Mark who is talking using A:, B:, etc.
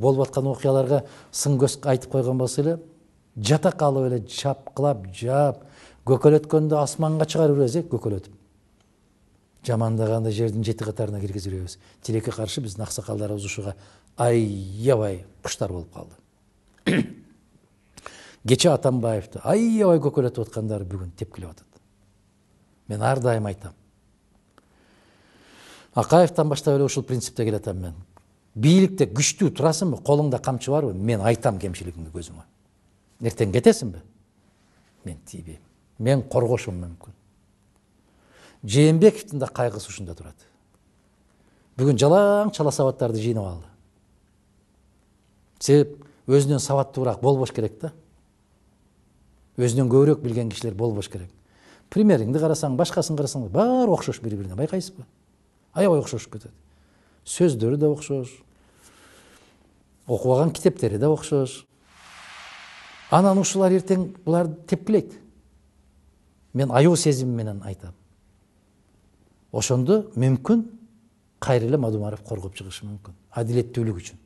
A: болуп аткан окуяларга сын көз айтып койгон болсо эле жата калып эле чапкылап жаап көкөлөткөндө асманга чыгарып беребиз, көкөлөтүп. Жамандаганда жердин 7 катарына киргизип беребиз. Тилекке каршы биздин аксакалдарыбыз ушуга аябай куштар болуп калды. Кече Атамбаевди аябай көкөлөтүп аткандары бүгүн тепкилеп атат. Мен ар дайым айтам. Акаевден баштап эле ушул принципте келатам мен. Бийликте күчтүү турасыңбы, колуңда камчы барбы? Мен айтам кемчилигиңди көзүңө. Эртең кетесиңби? Мен тийбейм. Мен коргошум мүмкүн. Жээнбековдун да кайгысы ушунда турат. Бүгүн жалаң чала сабаттарды жыйнап алды. Себеп өзүнөн сабаттуураак болбош керек да. Өзүнөн көбүрөөк билген кишилер болбош керек. Примериңди карасаң, башкасын карасаң, баары окшош бири-бирине, байкайсызбы? Аябай окшошуп кетет. Сөздөрү да окшош. Окубаган китептери да окшош. Анан ушулар эртең буларды тепкилейт. Мен аюу сезим менен айтам. Ошондо мүмкүн кайра эле Мадумаров коргоп чыгышы мүмкүн. Адилеттүүлүк үчүн.